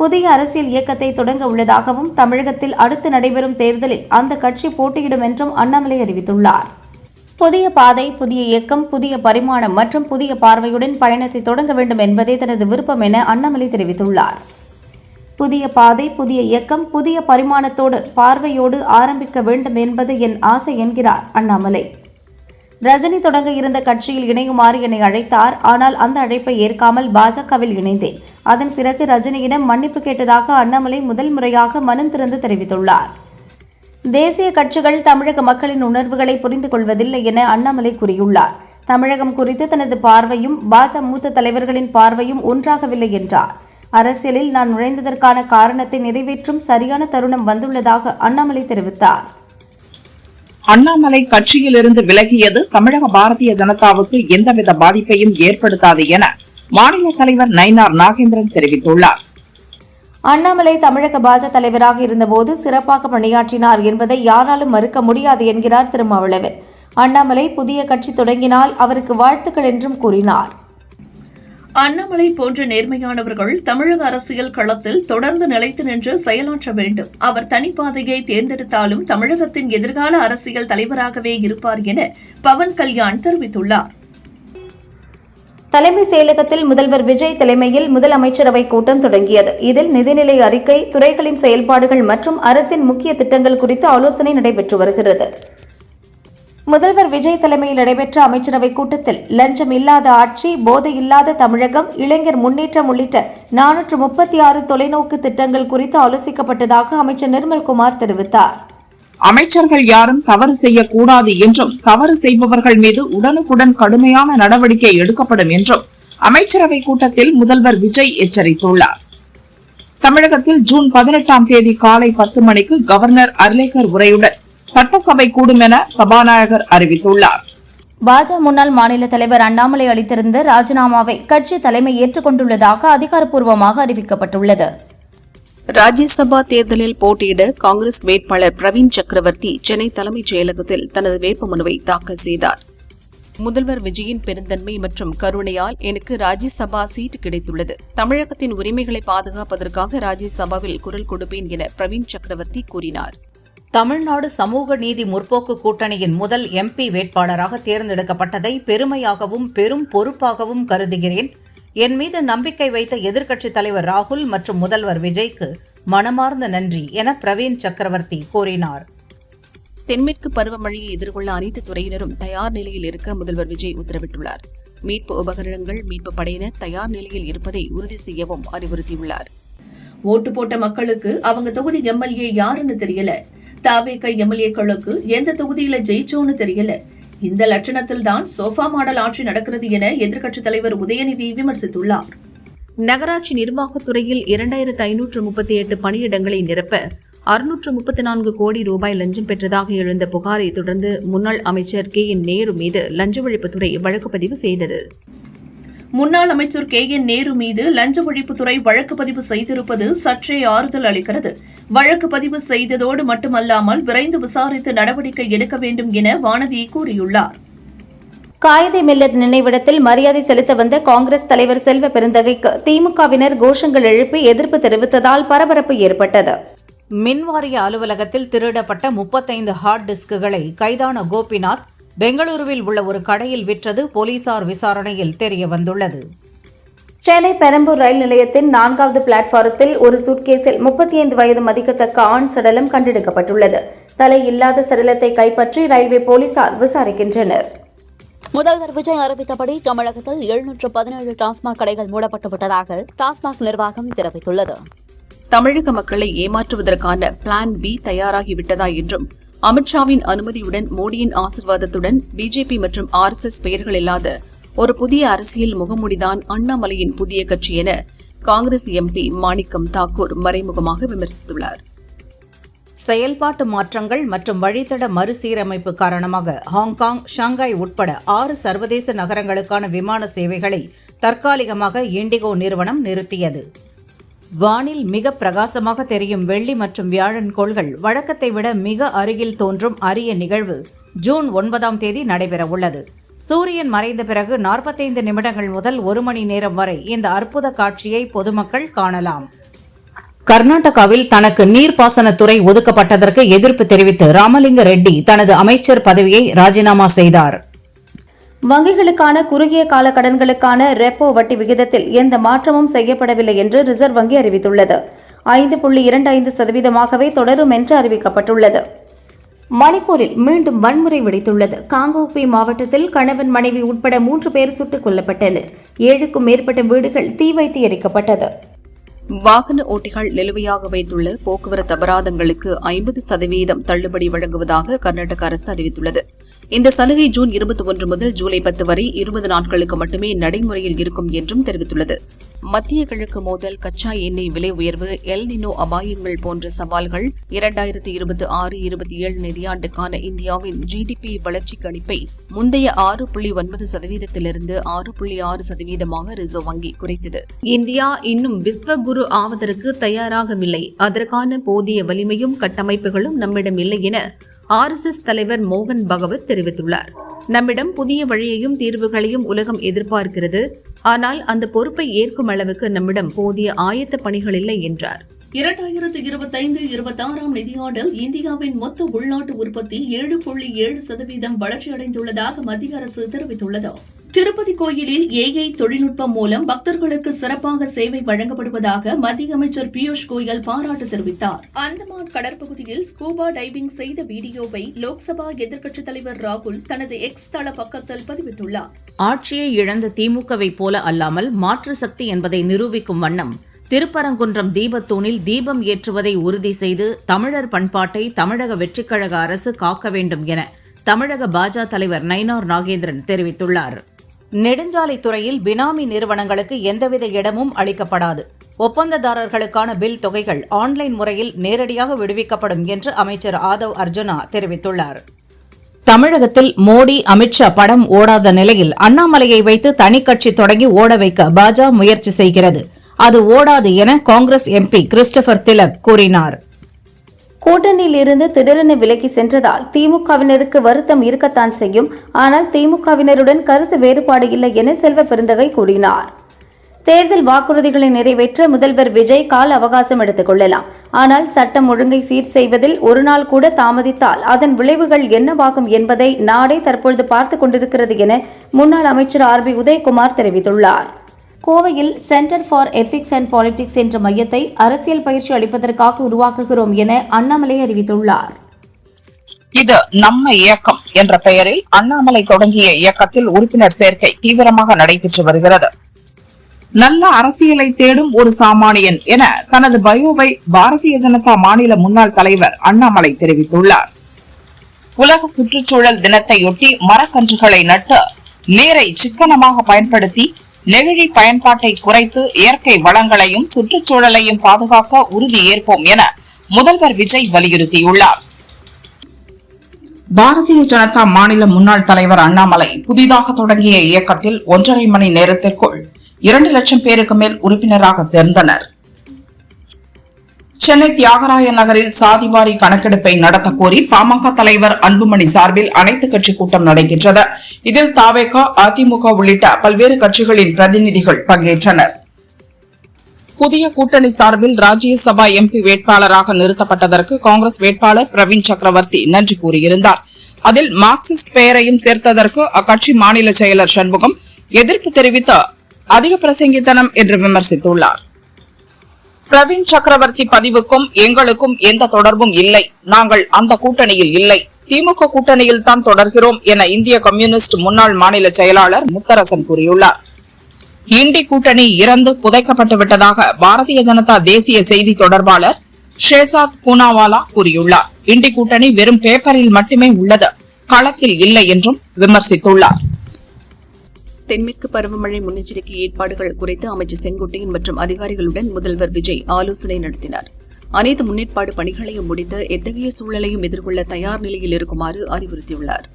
புதிய அரசியல் இயக்கத்தை தொடங்க உள்ளதாகவும் தமிழகத்தில் அடுத்து நடைபெறும் தேர்தலில் அந்த கட்சி போட்டியிடும் என்றும் அண்ணாமலை அறிவித்துள்ளார். புதிய பாதை, புதிய இயக்கம், புதிய பரிமாணம் மற்றும் புதிய பார்வையுடன் பயணத்தை தொடங்க வேண்டும் என்பதே தனது விருப்பம் என அண்ணாமலை தெரிவித்துள்ளார். புதிய பாதை, புதிய இயக்கம், புதிய பரிமாணத்தோடு பார்வையோடு ஆரம்பிக்க வேண்டும் என்பது என் ஆசை என்கிறார் அண்ணாமலை. ரஜினி தொடங்க இருந்த கட்சியில் இணையுமாறு என்னை அழைத்தார். ஆனால் அந்த அழைப்பை ஏற்காமல் பாஜகவில் இணைந்தேன். அதன் பிறகு ரஜினியிடம் மன்னிப்பு கேட்டதாக அண்ணாமலை முதல் முறையாக மனம் திறந்து தெரிவித்துள்ளார். தேசிய கட்சிகள் தமிழக மக்களின் உணர்வுகளை புரிந்து கொள்வதில்லை என அண்ணாமலை கூறியுள்ளார். தமிழகம் குறித்து தனது பார்வையும் பாஜக மூத்த தலைவர்களின் பார்வையும் ஒன்றாகவில்லை என்றார். அரசியலில் நான் நுழைந்ததற்கான காரணத்தை நிறைவேற்றும் சரியான தருணம் வந்துள்ளதாக அண்ணாமலை தெரிவித்தார். அண்ணாமலை கட்சியிலிருந்து விலகியது தமிழக பாரதிய ஜனதாவுக்கு எந்தவித பாதிப்பையும் ஏற்படுத்தாது என மாநில தலைவர் நயினார் நாகேந்திரன் தெரிவித்துள்ளார். அண்ணாமலை தமிழக பாஜக தலைவராக இருந்தபோது சிறப்பாக பணியாற்றினார் என்பதை யாராலும் மறுக்க முடியாது என்கிறார் திருமாவளவன். அண்ணாமலை புதிய கட்சி தொடங்கினால் அவருக்கு வாழ்த்துக்கள் என்றும் கூறினார். அண்ணாமலை போன்ற நேர்மையானவர்கள் தமிழக அரசியல் களத்தில் தொடர்ந்து நிலைத்து நின்று செயலாற்ற வேண்டும். அவர் தனிப்பாதையை தேர்ந்தெடுத்தாலும் தமிழகத்தின் எதிர்கால அரசியல் தலைவராகவே இருப்பார் என பவன் கல்யாண் தெரிவித்துள்ளார். தலைமை செயலகத்தில் முதல்வர் விஜய் தலைமையில் முதல் அமைச்சரவை கூட்டம் தொடங்கியது. இதில் நிதிநிலை அறிக்கை, துறைகளின் செயல்பாடுகள் மற்றும் அரசின் முக்கிய திட்டங்கள் குறித்து ஆலோசனை நடைபெற்று வருகிறது. முதல்வர் விஜய் தலைமையில் நடைபெற்ற அமைச்சரவைக் கூட்டத்தில் லஞ்சம் இல்லாத ஆட்சி, போதை இல்லாத தமிழகம், இளைஞர் முன்னேற்றம் உள்ளிட்ட 436 தொலைநோக்கு திட்டங்கள் குறித்து ஆலோசிக்கப்பட்டதாக அமைச்சர் நிர்மல்குமார் தெரிவித்தார். அமைச்சர்கள் யாரும் தவறு செய்யக்கூடாது என்றும் தவறு செய்பவர்கள் மீது உடனுக்குடன் கடுமையான நடவடிக்கை எடுக்கப்படும் என்றும் அமைச்சரவை கூட்டத்தில் முதல்வர் விஜய் எச்சரித்துள்ளார். தமிழகத்தில் ஜூன் 18ஆம் தேதி காலை 10 மணிக்கு கவர்னர் அர்லேக்கர் உரையுடன் சட்டசபை கூடும் என சபாநாயகர் அறிவித்துள்ளார். பாஜக முன்னாள் மாநில தலைவர் அண்ணாமலை அளித்திருந்த ராஜினாமாவை கட்சி தலைமை ஏற்றுக்கொண்டுள்ளதாக அதிகாரப்பூர்வமாக அறிவிக்கப்பட்டுள்ளது. ராஜ்யசபா தேர்தலில் போட்டியிட காங்கிரஸ் வேட்பாளர் பிரவீன் சக்கரவர்த்தி சென்னை தலைமைச் செயலகத்தில் தனது வேட்புமனுவை தாக்கல் செய்தார். முதல்வர் விஜயின் பெருந்தன்மை மற்றும் கருணையால் எனக்கு ராஜ்யசபா சீட்டு கிடைத்துள்ளது. தமிழகத்தின் உரிமைகளை பாதுகாப்பதற்காக ராஜ்யசபாவில் குரல் கொடுப்பேன் என பிரவீன் சக்கரவர்த்தி கூறினார். தமிழ்நாடு சமூக நீதி முற்போக்கு கூட்டணியின் முதல் MP வேட்பாளராக தேர்ந்தெடுக்கப்பட்டதை பெருமையாகவும் பெரும் பொறுப்பாகவும் கருதுகிறேன். என் மீது நம்பிக்கை வைத்த எதிர்க்கட்சித் தலைவர் ராகுல் மற்றும் முதல்வர் விஜய்க்கு மனமார்ந்த நன்றி என பிரவீன் சக்கரவர்த்தி கூறினார். தென்மேற்கு பருவமழையை எதிர்கொள்ள அனைத்து துறையினரும் தயார் நிலையில் இருக்க முதல்வர் விஜய் உத்தரவிட்டுள்ளார். மீட்பு உபகரணங்கள், மீட்பு படையினர் தயார் நிலையில் இருப்பதை உறுதி செய்யவும் அறிவுறுத்தியுள்ளார். ஓட்டு போட்ட மக்களுக்கு அவங்க தொகுதி MLA யாருன்னு தெரியல. தாவேக MLA-க்களுக்கு எந்த தொகுதியில ஜெயிச்சோன்னு தெரியல. இந்த லட்சணத்தில் தான் சோஃபா மாடல் ஆட்சி நடக்கிறது என எதிர்க்கட்சித் தலைவர் உதயநிதி விமர்சித்துள்ளார். நகராட்சி நிர்வாகத்துறையில் 2538 பணியிடங்களை நிரப்ப 634 கோடி ரூபாய் லஞ்சம் பெற்றதாக எழுந்த புகாரை தொடர்ந்து முன்னாள் அமைச்சர் KN நேரு மீது லஞ்ச ஒழிப்புத்துறை வழக்கு பதிவு செய்தது. முன்னாள் அமைச்சர் KN நேரு மீது லஞ்ச ஒழிப்புத்துறை வழக்கு பதிவு செய்திருப்பது சற்றே ஆறுதல் அளிக்கிறது. வழக்கு பதிவு செய்ததோடு மட்டுமல்லாமல் விரைந்து விசாரித்து நடவடிக்கை எடுக்க வேண்டும் என வானதி கூறியுள்ளார். காயிதே மில்லத் நினைவிடத்தில் மரியாதை செலுத்த வந்த காங்கிரஸ் தலைவர் செல்வ பெருந்தகைக்கு திமுகவினர் கோஷங்கள் எழுப்பி எதிர்ப்பு தெரிவித்ததால் பரபரப்பு ஏற்பட்டது. மின்வாரிய அலுவலகத்தில் திருடப்பட்ட 35 ஹார்ட் டிஸ்குகளை கைதான கோபிநாத் பெங்களூருவில் உள்ள ஒரு கடையில் விற்றது போலீசார் விசாரணையில் தெரியவந்துள்ளது. சென்னை பெரம்பூர் ரயில் நிலையத்தின் 4வது பிளாட்பாரத்தில் ஒரு சூட்கேஸில் 35 வயது மதிக்கத்தக்க ஆண் சடலம் கண்டெடுக்கப்பட்டுள்ளது. தலை இல்லாத சடலத்தை கைப்பற்றி ரயில்வே போலீசார் விசாரிக்கின்றனர். முதல்வர் விஜய் அறிவித்தபடி தமிழகத்தில் 717 டாஸ்மாக் கடைகள் மூடப்பட்டுவிட்டதாக டாஸ்மாக் நிர்வாகம் தெரிவித்துள்ளது. தமிழக மக்களை ஏமாற்றுவதற்கான பிளான் B தயாராகிவிட்டதா என்றும் அமித்ஷாவின் அனுமதியுடன் மோடியின் ஆசிர்வாதத்துடன் பிஜேபி மற்றும் RSS பெயர்கள் இல்லாத ஒரு புதிய அரசியல் முகமூடிதான் அண்ணாமலையின் புதிய கட்சி என காங்கிரஸ் MP மாணிக்கம் தாக்கூர் மறைமுகமாக விமர்சித்துள்ளார். செயல்பாட்டு மாற்றங்கள் மற்றும் வழித்தட மறுசீரமைப்பு காரணமாக ஹாங்காங், ஷாங்காய் உட்பட 6 சர்வதேச நகரங்களுக்கான விமான சேவைகளை தற்காலிகமாக இண்டிகோ நிறுவனம் நிறுத்தியது. வானில் மிக பிரகாசமாக தெரியும் வெள்ளி மற்றும் வியாழன் கோள்கள் வழக்கத்தை விட மிக அருகில் தோன்றும் அரிய நிகழ்வு ஜூன் 9ஆம் தேதி நடைபெறவுள்ளது. சூரியன் மறைந்த பிறகு 45 நிமிடங்கள் முதல் 1 மணி நேரம் வரை இந்த அற்புத காட்சியை பொதுமக்கள் காணலாம். கர்நாடகாவில் தனக்கு நீர்ப்பாசனத்துறை ஒதுக்கப்பட்டதற்கு எதிர்ப்பு தெரிவித்து ராமலிங்க ரெட்டி தனது அமைச்சர் பதவியை ராஜினாமா செய்தார். வங்கிகளுக்கான குறுகிய கால கடன்களுக்கான ரெப்போ வட்டி விகிதத்தில் எந்த மாற்றமும் செய்யப்படவில்லை என்று ரிசர்வ் வங்கி அறிவித்துள்ளது. 5.25%ஆகவே தொடரும் என்று அறிவிக்கப்பட்டுள்ளது. மணிப்பூரில் மீண்டும் வன்முறை வெடித்துள்ளது. காங்கோபி மாவட்டத்தில் கணவன் மனைவி உட்பட 3 பேர் சுட்டுக் கொல்லப்பட்டனர். 7க்கும் மேற்பட்ட வீடுகள் தீ வைத்து எரிக்கப்பட்டது. வாகன ஓட்டிகள் நிலுவையாக வைத்துள்ள போக்குவரத்து அபராதங்களுக்கு 50% தள்ளுபடி வழங்குவதாக கர்நாடக அரசு அறிவித்துள்ளது. இந்த சலுகை ஜூன் 21 முதல் ஜூலை 10 வரை 20 நாட்களுக்கு மட்டுமே நடைமுறையில் இருக்கும் என்றும் தெரிவித்துள்ளது. மத்திய கிழக்கு மோதல், கச்சா எண்ணெய் விலை உயர்வு, எல் நினோ அபாயங்கள் போன்ற சவால்கள் 2026-27 நிதியாண்டுக்கான இந்தியாவின் ஜிடிபி வளர்ச்சி கணிப்பை முந்தைய 6.9%லிருந்து 6.6%ஆக ரிசர்வ் வங்கி குறைத்தது. இந்தியா இன்னும் விஸ்வகுரு ஆவதற்கு தயாராகவில்லை. அதற்கான போதிய வலிமையும் கட்டமைப்புகளும் நம்மிடம் இல்லை என RSS தலைவர் மோகன் பகவத் தெரிவித்துள்ளார். நம்மிடம் புதிய வழியையும் தீர்வுகளையும் உலகம் எதிர்பார்க்கிறது. ஆனால் அந்த பொறுப்பை ஏற்கும் அளவுக்கு நம்மிடம் போதிய ஆயத்த பணிகள் இல்லை என்றார். 2025-26 நிதியாண்டில் இந்தியாவின் மொத்த உள்நாட்டு உற்பத்தி 7.7% வளர்ச்சியடைந்துள்ளதாக மத்திய அரசு தெரிவித்துள்ளது. திருப்பதி கோயிலில் AI தொழில்நுட்பம் மூலம் பக்தர்களுக்கு சிறப்பாக சேவை வழங்கப்படுவதாக மத்திய அமைச்சர் பியூஷ் கோயல் பாராட்டு தெரிவித்தார். அந்தமான் கடற்பகுதியில் ஸ்கூபா டைவிங் செய்த வீடியோவை லோக்சபா எதிர்க்கட்சித் தலைவர் ராகுல் தனது எக்ஸ் தள பக்கத்தில் பதிவிட்டுள்ளார். ஆட்சியை இழந்த திமுகவை போல அல்லாமல் மாற்று சக்தி என்பதை நிரூபிக்கும் வண்ணம் திருப்பரங்குன்றம் தீபத்தூணில் தீபம் ஏற்றுவதை உறுதி செய்து தமிழர் பண்பாட்டை தமிழக வெற்றிக்கழக அரசு காக்க வேண்டும் என தமிழக பாஜக தலைவர் நயினார் நாகேந்திரன் தெரிவித்துள்ளார். நெடுஞ்சாலைத்துறையில் பினாமி நிறுவனங்களுக்கு எந்தவித இடமும் அளிக்கப்படாது. ஒப்பந்ததாரர்களுக்கான பில் தொகைகள் ஆன்லைன் முறையில் நேரடியாக விடுவிக்கப்படும் என்று அமைச்சர் ஆதவ் அர்ஜுனா தெரிவித்துள்ளார். தமிழகத்தில் மோடி, அமித்ஷா படம் ஓடாத நிலையில் அண்ணாமலையை வைத்து தனிக்கட்சி தொடங்கி ஓட வைக்க பாஜக முயற்சி செய்கிறது. அது ஓடாது என காங்கிரஸ் MP கிறிஸ்டபர் திலக் கூறினார். கூட்டணியில் இருந்து திடீரென விலகி சென்றதால் திமுகவினருக்கு வருத்தம் இருக்கத்தான் செய்யும். ஆனால் திமுகவினருடன் கருத்து வேறுபாடு இல்லை என செல்வ பெருந்தகை கூறினார். தேர்தல் வாக்குறுதிகளை நிறைவேற்ற முதல்வர் விஜய் கால அவகாசம் எடுத்துக் கொள்ளலாம். ஆனால் சட்டம் ஒழுங்கை சீர் செய்வதில் ஒரு நாள் கூட தாமதித்தால் அதன் விளைவுகள் என்னவாகும் என்பதை நாடே தற்பொழுது பார்த்துக் கொண்டிருக்கிறது என முன்னாள் அமைச்சர் RB உதயகுமார் தெரிவித்துள்ளார். கோவையில் centre for ethics and politics என்ற மையத்தை அரசியல் பயிற்சி அளிப்பதற்காக உருவாக்குகிறோம் என அண்ணாமலை அறிவித்துள்ளார். இது நம்ம இயக்கம் என்ற பெயரில் அண்ணாமலை தொடங்கிய இயக்கத்தில் உறுப்பினர் சேர்க்கை தீவிரமாக நடைபெற்று வருகிறது. நல்ல அரசியலை தேடும் ஒரு சாமானியன் என தனது பயோவை பாரதிய ஜனதா மாநில முன்னாள் தலைவர் அண்ணாமலை தெரிவித்துள்ளார். உலக சுற்றுச்சூழல் தினத்தையொட்டி மரக்கன்றுகளை நட்டு நீரை சிக்கனமாக பயன்படுத்தி நெகிழி பயன்பாட்டை குறைத்து இயற்கை வளங்களையும் சுற்றுச்சூழலையும் பாதுகாக்க உறுதி ஏற்போம் என முதல்வர் விஜய் வலியுறுத்தியுள்ளார். பாரதிய ஜனதா மாநில முன்னாள் தலைவர் அண்ணாமலை புதிதாக தொடங்கிய இயக்கத்தில் 1.5 மணி நேரத்திற்குள் 2 லட்சம் பேருக்கு மேல் உறுப்பினராக சேர்ந்தனர். சென்னை தியாகராய நகரில் சாதிவாரி கணக்கெடுப்பை நடத்த கோரி பாமக தலைவர் அன்புமணி சார்பில் அனைத்து கட்சி கூட்டம் நடைபெற்றது. இதில் தவேக, அதிமுக உள்ளிட்ட பல்வேறு கட்சிகளின் பிரதிநிதிகள் பங்கேற்றனர். புதிய கூட்டணி சார்பில் ராஜ்யசபா MP வேட்பாளராக நிறுத்தப்பட்டதற்கு காங்கிரஸ் வேட்பாளர் பிரவீன் சக்கரவர்த்தி நன்றி கூறியிருந்தார். அதில் மார்க்சிஸ்ட் பெயரையும் சேர்த்ததற்கு அக்கட்சி மாநில செயலர் சண்முகம் எதிர்ப்பு தெரிவித்து அதிக பிரசங்கித்தனம் என்று விமர்சித்துள்ளார். பிரவீன் சக்கரவர்த்தி பதிவுக்கும் எங்களுக்கும் எந்த தொடர்பும் இல்லை. நாங்கள் அந்த கூட்டணியில் இல்லை. திமுக கூட்டணியில் தான் தொடர்கிறோம் என இந்திய கம்யூனிஸ்ட் முன்னாள் மாநில செயலாளர் முத்தரசன் கூறியுள்ளார். இண்டி கூட்டணி இறந்து புதைக்கப்பட்டு விட்டதாக பாரதிய ஜனதா தேசிய செய்தி தொடர்பாளர் ஷேசாத் பூனாவாலா கூறியுள்ளார். இண்டி கூட்டணி வெறும் பேப்பரில் மட்டுமே உள்ளது, களத்தில் இல்லை என்றும் விமர்சித்துள்ளார். தென்மேற்கு பருவமழை முன்னெச்சரிக்கை ஏற்பாடுகள் குறித்து அமைச்சர் செங்கோட்டையன் மற்றும் அதிகாரிகளுடன் முதல்வர் விஜய் ஆலோசனை நடத்தினார். அனைத்து முன்னேற்பாடு பணிகளையும் முடித்து எத்தகைய சூழலையும் எதிர்கொள்ள தயார் நிலையில் இருக்குமாறு அறிவுறுத்தியுள்ளார்.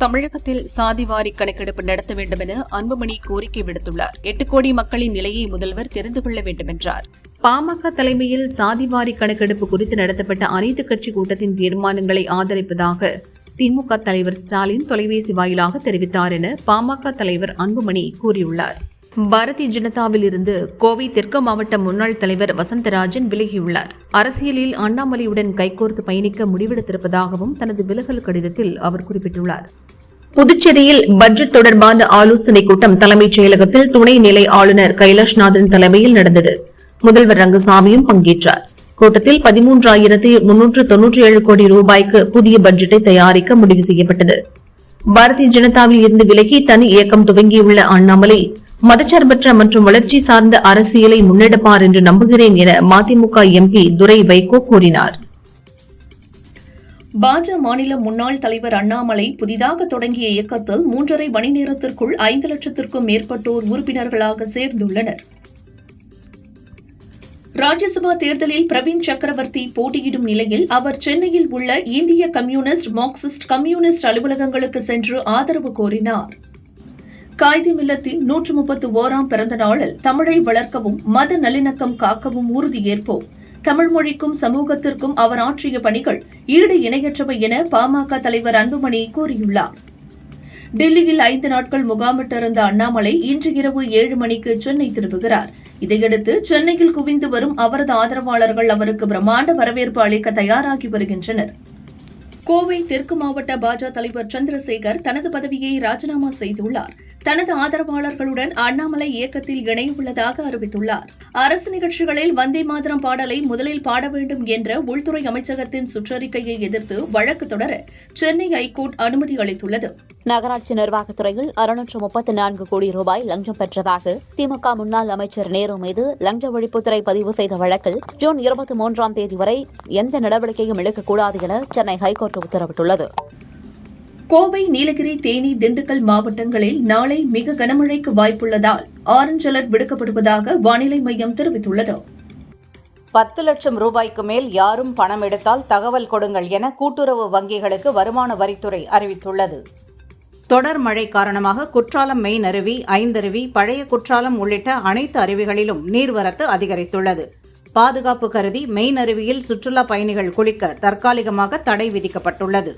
தமிழகத்தில் சாதிவாரி கணக்கெடுப்பு நடத்த வேண்டும் என அன்புமணி கோரிக்கை விடுத்துள்ளார். 8 கோடி மக்களின் நிலையை முதல்வர் தெரிந்து கொள்ள வேண்டும் என்றார். பாமக தலைமையில் சாதிவாரி கணக்கெடுப்பு குறித்து நடத்தப்பட்ட அனைத்து கட்சி கூட்டத்தின் தீர்மானங்களை ஆதரிப்பதாக திமுக தலைவர் ஸ்டாலின் தொலைபேசி வாயிலாக தெரிவித்தார் என பாமக தலைவர் அன்புமணி கூறியுள்ளார். பாரதிய ஜனதாவில் இருந்து கோவை தெற்கு மாவட்ட முன்னாள் தலைவர் வசந்தராஜன் விலகியுள்ளார். அரசியலில் அண்ணாமலையுடன் கைகோர்த்து பயணிக்க முடிவெடுத்திருப்பதாகவும் தனது விலகல் கடிதத்தில் அவர் குறிப்பிட்டுள்ளார். புதுச்சேரியில் பட்ஜெட் தொடர்பான ஆலோசனைக் கூட்டம் தலைமைச் செயலகத்தில் துணைநிலை ஆளுநர் கைலாஷ்நாதன் தலைமையில் நடந்தது. முதல்வர் ரங்கசாமியும் பங்கேற்றார். கூட்டத்தில் 13,397 கோடி ரூபாய்க்கு புதிய பட்ஜெட்டை தயாரிக்க முடிவு செய்யப்பட்டது. பாரதிய ஜனதாவில் இருந்து விலகி தனி இயக்கம் துவங்கியுள்ள அண்ணாமலை மதச்சார்பற்ற மற்றும் வளர்ச்சி சார்ந்த அரசியலை முன்னெடுப்பார் என்று நம்புகிறேன் என மதிமுக எம்பி துரை வைகோ கூறினார். பாஜக மாநில முன்னாள் தலைவர் அண்ணாமலை புதிதாக தொடங்கிய இயக்கத்தில் 3.5 மணி நேரத்திற்குள் 5 லட்சத்திற்கும் மேற்பட்டோர் உறுப்பினர்களாக சேர்ந்துள்ளனர். ராஜ்யசபா தேர்தலில் பிரவீன் சக்கரவர்த்தி போட்டியிடும் நிலையில் அவர் சென்னையில் உள்ள இந்திய கம்யூனிஸ்ட் மார்க்சிஸ்ட் கம்யூனிஸ்ட் அலுவலகங்களுக்கு சென்று ஆதரவு கோரினார். காயிதே மில்லத்தின் 131ஆம் பிறந்த நாளில் தமிழை வளர்க்கவும் மத நல்லிணக்கம் காக்கவும் உறுதியேற்போம். தமிழ் மொழிக்கும் சமூகத்திற்கும் அவர் ஆற்றிய பணிகள் ஈடு இணையற்றவை என பாமக தலைவர் அன்புமணி கூறியுள்ளார். டெல்லியில் 5 நாட்கள் முகாமிட்டிருந்த அண்ணாமலை இன்று இரவு 7 மணிக்கு சென்னை திரும்புகிறார். இதையடுத்து சென்னையில் குவிந்து வரும் அவரது ஆதரவாளர்கள் அவருக்கு பிரம்மாண்ட வரவேற்பு அளிக்க தயாராகி வருகின்றனர். கோவை தெற்கு மாவட்ட பாஜக தலைவர் சந்திரசேகர் தனது பதவியை ராஜினாமா செய்துள்ளார். தனது ஆதரவாளர்களுடன் அண்ணாமலை இயக்கத்தில் இணையவுள்ளதாக அறிவித்துள்ளார். அரசு நிகழ்ச்சிகளில் வந்தே மாதரம் பாடலை முதலில் பாட வேண்டும் என்ற உள்துறை அமைச்சகத்தின் சுற்றறிக்கையை எதிர்த்து வழக்கு தொடர சென்னை ஐகோர்ட் அனுமதி அளித்துள்ளது. நகராட்சி நிர்வாகத்துறையில் 634 கோடி ரூபாய் லஞ்சம் பெற்றதாக திமுக முன்னாள் அமைச்சர் நேரு மீது லஞ்ச ஒழிப்புத்துறை பதிவு செய்த வழக்கில் ஜூன் 23ஆம் தேதி வரை எந்த நடவடிக்கையும் எடுக்கக்கூடாது என சென்னை ஹைகோர்ட் உத்தரவிட்டுள்ளது. கோவை, நீலகிரி, தேனி, திண்டுக்கல் மாவட்டங்களில் நாளை மிக கனமழைக்கு வாய்ப்புள்ளதால் ஆரஞ்ச் அலர்ட் விடுக்கப்படுவதாக வானிலை மையம் தெரிவித்துள்ளது. 10 லட்சம் ரூபாய்க்கு மேல் யாரும் பணம் எடுத்தால் தகவல் கொடுங்கள் என கூட்டுறவு வங்கிகளுக்கு வருமான வரித்துறை அறிவித்துள்ளது. தொடர் மழை காரணமாக குற்றாலம் மெயின் அருவி, ஐந்தருவி, பழைய குற்றாலம் உள்ளிட்ட அனைத்து அருவிகளிலும் நீர்வரத்து அதிகரித்துள்ளது. பாதுகாப்பு கருதி மெயின் அருவியில் சுற்றுலா பயணிகள் குளிக்க தற்காலிகமாக தடை விதிக்கப்பட்டுள்ளது.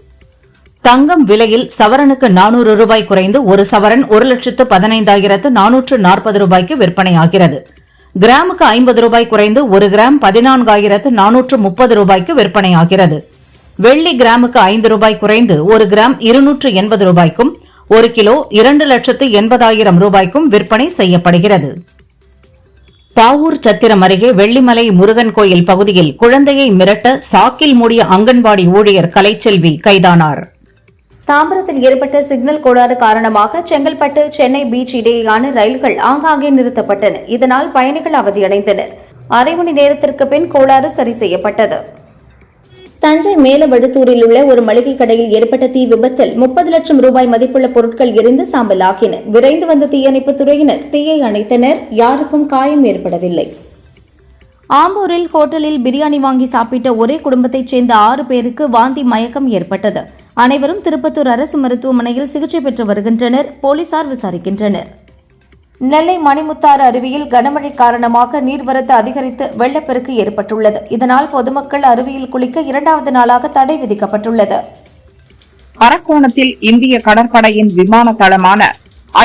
தங்கம் விலையில் சவரனுக்கு 400 ரூபாய் குறைந்து ஒரு சவரன் 1,15,440 ரூபாய்க்கு விற்பனையாகிறது. கிராமுக்கு 50 ரூபாய் குறைந்து ஒரு கிராம் 14,430 ரூபாய்க்கு விற்பனையாகிறது. வெள்ளி கிராமுக்கு 5 ரூபாய் குறைந்து ஒரு கிராம் 280 ரூபாய்க்கும், ஒரு கிலோ 2,80,000 ரூபாய்க்கும் விற்பனை செய்யப்படுகிறது. பாவூர் சத்திரம் அருகே வெள்ளிமலை முருகன் கோயில் பகுதியில் குழந்தையை மிரட்ட சாக்கில் மூடிய அங்கன்வாடி ஊழியர் கலைச்செல்வி கைதானார். தாம்பரத்தில் ஏற்பட்ட சிக்னல் கோளாறு காரணமாக செங்கல்பட்டு சென்னை பீச் இடையேயான ரயில்கள் ஆங்காங்கே நிறுத்தப்பட்டன. இதனால் பயணிகள் அவதியடைந்தனர். அரை மணி நேரத்திற்கு பின் கோளாறு சரி செய்யப்பட்டது. தஞ்சை மேலவடுத்தூரில் உள்ள ஒரு மளிகை கடையில் ஏற்பட்ட தீ விபத்தில் 30 லட்சம் ரூபாய் மதிப்புள்ள பொருட்கள் எரிந்து சாம்பலாக்கின. விரைந்து வந்த தீயணைப்புத் துறையினர் தீயை அணைத்தனர். யாருக்கும் காயம் ஏற்படவில்லை. ஆம்பூரில் ஹோட்டலில் பிரியாணி வாங்கி சாப்பிட்ட ஒரே குடும்பத்தைச் சேர்ந்த 6 பேருக்கு வாந்தி மயக்கம் ஏற்பட்டது. அனைவரும் திருப்பத்தூர் அரசு மருத்துவமனையில் சிகிச்சை பெற்று வருகின்றனர். போலீசார் விசாரிக்கின்றனர். நெல்லை மணிமுத்தாறு அருவியில் கனமழை காரணமாக நீர்வரத்து அதிகரித்து வெள்ளப்பெருக்கு ஏற்பட்டுள்ளது. இதனால் பொதுமக்கள் அருவியில் குளிக்க 2வது நாளாக தடை விதிக்கப்பட்டுள்ளது. அரக்கோணத்தில் இந்திய கடற்படையின் விமான தளமான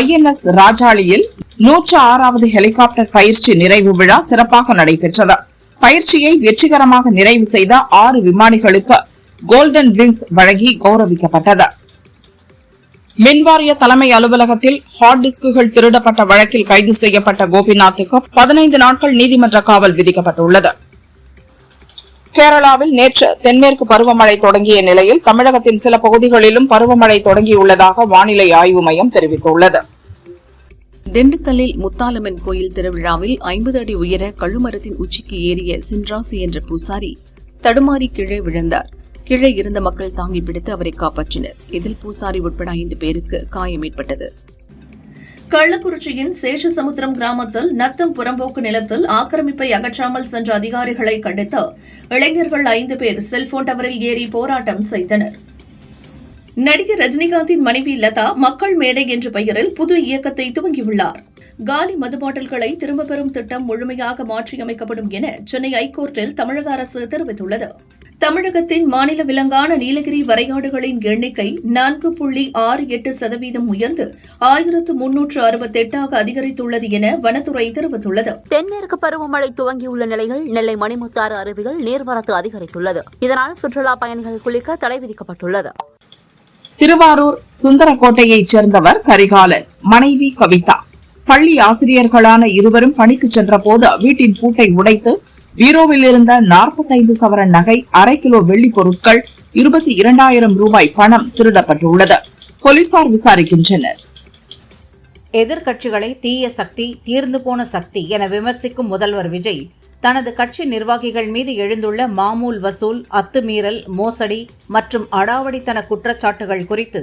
INS ராஜாளியில் 106வது ஹெலிகாப்டர் பயிற்சி நிறைவு விழா சிறப்பாக நடைபெற்றது. பயிற்சியை வெற்றிகரமாக நிறைவு செய்த 6 விமானிகளுக்கு கோல்டன் விங்ஸ் வழங்கி கௌரவிக்கப்பட்டது. மின்வாரிய தலைமை அலுவலகத்தில் ஹார்ட் டிஸ்குகள் திருடப்பட்ட வழக்கில் கைது செய்யப்பட்ட கோபிநாத்துக்கு 15 நாட்கள் நீதிமன்ற காவல் விதிக்கப்பட்டுள்ளது. கேரளாவில் நேற்று தென்மேற்கு பருவமழை தொடங்கிய நிலையில் தமிழகத்தின் சில பகுதிகளிலும் பருவமழை தொடங்கியுள்ளதாக வானிலை ஆய்வு மையம் தெரிவித்துள்ளது. திண்டுக்கல்லில் முத்தாலம்மன் கோயில் திருவிழாவில் 50 அடி உயர கழுமரத்தின் உச்சிக்கு ஏறிய சின்ராசு என்ற பூசாரி தடுமாறி கீழே விழுந்தார். கீழே இருந்த மக்கள் தாங்கி பிடித்து அவரை காப்பாற்றினர். இதில் பூசாரி உட்பட 5 பேருக்கு காயம் ஏற்பட்டது. கள்ளக்குறிச்சியின் சேஷசமுத்திரம் கிராமத்தில் நத்தம் புறம்போக்கு நிலத்தில் ஆக்கிரமிப்பை அகற்றாமல் சென்ற அதிகாரிகளை கண்டித்து இளைஞர்கள் 5 பேர் செல்போன் டவரில் ஏறி போராட்டம் செய்தனர். நடிகர் ரஜினிகாந்தின் மனைவி லதா மக்கள் மேடை என்ற பெயரில் புது இயக்கத்தை துவங்கியுள்ளார். காலி மது பாட்டில்களை திரும்பப் பெறும் திட்டம் முழுமையாக மாற்றியமைக்கப்படும் என சென்னை ஐகோர்ட்டில் தமிழக அரசு தெரிவித்துள்ளது. தமிழகத்தின் மாநில விலங்கான நீலகிரி வரையாடுகளின் எண்ணிக்கை 4.68% உயர்ந்து 1368 அதிகரித்துள்ளது என வனத்துறை தெரிவித்துள்ளது. தென்மேற்கு பருவமழை துவங்கியுள்ள நிலையில் நெல்லை மணிமுத்தாறு அருவிகள் நீர்வரத்து அதிகரித்துள்ளது. இதனால் சுற்றுலா பயணிகள் குளிக்க தடை விதிக்கப்பட்டுள்ளது. திருவாரூர் சுந்தரக்கோட்டையைச் சேர்ந்தவர் கரிகாலன், மனைவி கவிதா. பள்ளி ஆசிரியர்களான இருவரும் பணிக்கு சென்றபோது வீட்டின் பூட்டை உடைத்து பீரோவில் இருந்த 45 சவரன் நகை, 1/2 கிலோ வெள்ளி பொருட்கள், 22,000 ரூபாய் பணம் திருடப்பட்டுள்ளது. போலீசார் விசாரிக்கின்றனர். எதிர்க்கட்சிகளை தீய சக்தி, தீர்ந்து போன சக்தி என விமர்சிக்கும் முதல்வர் விஜய் தனது கட்சி நிர்வாகிகள் மீது எழுந்துள்ள மாமூல் வசூல், அத்துமீறல், மோசடி மற்றும் அடாவடித்தன குற்றச்சாட்டுகள் குறித்து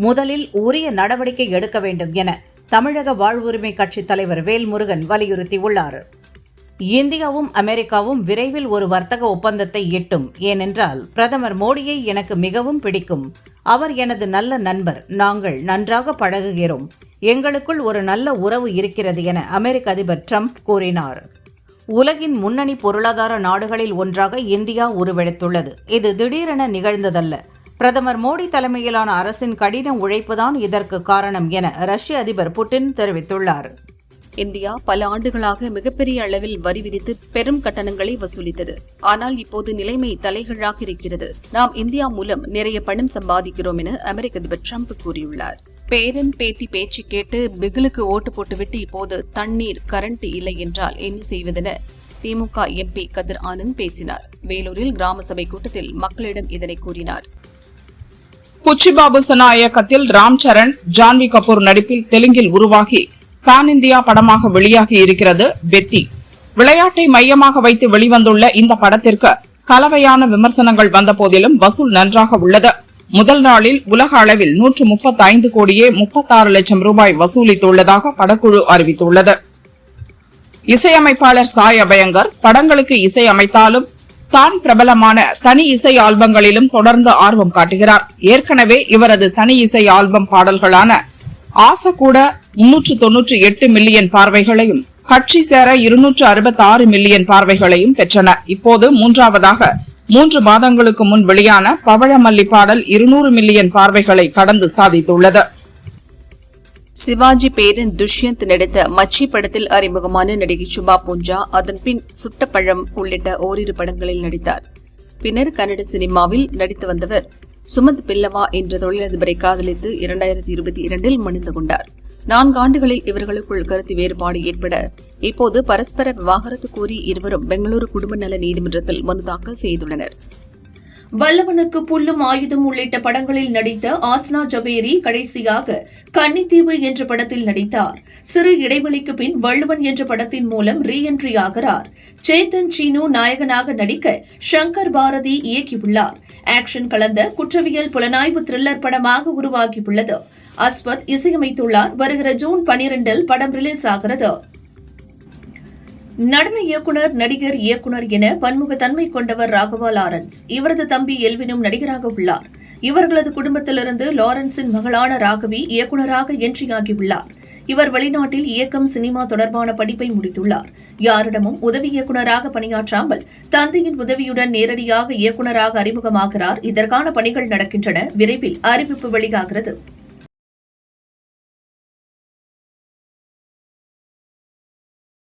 முதலில் உரிய நடவடிக்கை எடுக்க வேண்டும் என தமிழக வாழ்வுரிமை கட்சித் தலைவர் வேல்முருகன் வலியுறுத்தியுள்ளார். இந்தியாவும் அமெரிக்காவும் விரைவில் ஒரு வர்த்தக ஒப்பந்தத்தை எட்டும். ஏனென்றால் பிரதமர் மோடியை எனக்கு மிகவும் பிடிக்கும். அவர் எனது நல்ல நண்பர். நாங்கள் நன்றாக பழகுகிறோம். எங்களுக்குள் ஒரு நல்ல உறவு இருக்கிறது என அமெரிக்க அதிபர் ட்ரம்ப் கூறினார். உலகின் முன்னணி பொருளாதார நாடுகளில் ஒன்றாக இந்தியா உருவெடுத்துள்ளது. இது திடீரென நிகழ்ந்ததல்ல. பிரதமர் மோடி தலைமையிலான அரசின் கடின உழைப்புதான் இதற்கு காரணம் என ரஷ்ய அதிபர் புட்டின் தெரிவித்துள்ளார். இந்தியா பல ஆண்டுகளாக மிகப்பெரிய அளவில் வரி விதித்து பெரும் கட்டணங்களை வசூலித்தது. ஆனால் இப்போது நிலைமை தலைகீழாக இருக்கிறது. நாம் இந்தியா மூலம் நிறைய பணம் சம்பாதிக்கிறோம் என அமெரிக்க அதிபர் ட்ரம்ப் கூறியுள்ளார். பேரன் பேத்தி பேச்சு கேட்டு பிகிலுக்கு ஓட்டு போட்டுவிட்டு இப்போது தண்ணீர், கரண்ட் இல்லை என்றால் என்ன செய்வதென திமுக எம்பி கதிர் ஆனந்த் பேசினார். வேலூரில் கிராம சபை கூட்டத்தில் மக்களிடம் இதனை கூறினார். புச்சிபாபு சனா இயக்கத்தில் ராம் சரண், ஜான்வி கபூர் நடிப்பில் தெலுங்கில் உருவாகி பான் இந்தியா படமாக வெளியாகி இருக்கிறது பெத்தி. விளையாட்டை மையமாக வைத்து வெளிவந்துள்ள இந்த படத்திற்கு கலவையான விமர்சனங்கள் வந்த போதிலும் வசூல் நன்றாக உள்ளது. முதல் நாளில் உலக அளவில் 135 கோடியே 36 லட்சம் ரூபாய் வசூலித்துள்ளதாக படக்குழு அறிவித்துள்ளது. இசையமைப்பாளர் சாய் அபயங்கர் படங்களுக்கு இசை அமைத்தாலும் தான் பிரபலமான தனி இசை ஆல்பங்களிலும் தொடர்ந்து ஆர்வம் காட்டுகிறார். ஏற்கனவே இவரது தனி இசை ஆல்பம் பாடல்களான ஆசைக்கூட 398 மில்லியன் பார்வைகளையும், கட்சி சேர 266 மில்லியன் பார்வைகளையும் பெற்றன. இப்போது மூன்றாவதாக 3 மாதங்களுக்கு முன் வெளியான பவழமல்லி பாடல் 200 மில்லியன் பார்வைகளை கடந்து சாதித்துள்ளது. சிவாஜி பேரன் துஷ்யந்த் நடித்த மச்சி படத்தில் அறிமுகமான நடிகை சுபா பூஞ்சா அதன்பின் சுட்டப்பழம் உள்ளிட்ட ஓரிரு படங்களில் நடித்தார். பின்னர் கன்னட சினிமாவில் நடித்து வந்தவர் சுமந்த் பில்லவா என்ற தொழிலதிபரை காதலித்து 2022 மணிந்து கொண்டார். 4 ஆண்டுகளில் இவர்களுக்குள் கருத்து வேறுபாடு ஏற்பட இப்போது பரஸ்பர விவாகரத்து கோரி இருவரும் பெங்களூரு குடும்ப நல நீதிமன்றத்தில் மனு தாக்கல் செய்துள்ளனர். வல்லவனுக்கு புல்லும் ஆயுதம் உள்ளிட்ட படங்களில் நடித்த ஆஸ்னா ஜவேரி கடைசியாக கன்னித்தீவு என்ற படத்தில் நடித்தார். சிறு இடைவெளிக்கு பின் வள்ளுவன் என்ற படத்தின் மூலம் ரீஎன்ட்ரி ஆகிறார். சேத்தன் சீனு நாயகனாக நடிக்க ஷங்கர் பாரதி இயக்கியுள்ளார். ஆக்ஷன் கலந்த குற்றவியல் புலனாய்வு த்ரில்லர் படமாக உருவாகியுள்ளது. அஸ்வத் இசையமைத்துள்ளார். வருகிற ஜூன் 12 படம் ரிலீஸ் ஆகிறது. நடன இயக்குனர், நடிகர், இயக்குனர் என பன்முகத்தன்மை கொண்டவர் ராகவா லாரன்ஸ். இவரது தம்பி எல்வினும் நடிகராக உள்ளார். இவர்களது குடும்பத்திலிருந்து லாரன்ஸின் மகளான ராகவி இயக்குநராக என்ட்ரியாகியுள்ளார். இவர் வெளிநாட்டில் இயக்கம், சினிமா தொடர்பான படிப்பை முடித்துள்ளார். யாரிடமும் உதவி இயக்குநராக பணியாற்றாமல் தந்தையின் உதவியுடன் நேரடியாக இயக்குநராக அறிமுகமாகிறார். இதற்கான பணிகள் நடக்கின்றன. விரைவில் அறிவிப்பு வெளியாகிறது.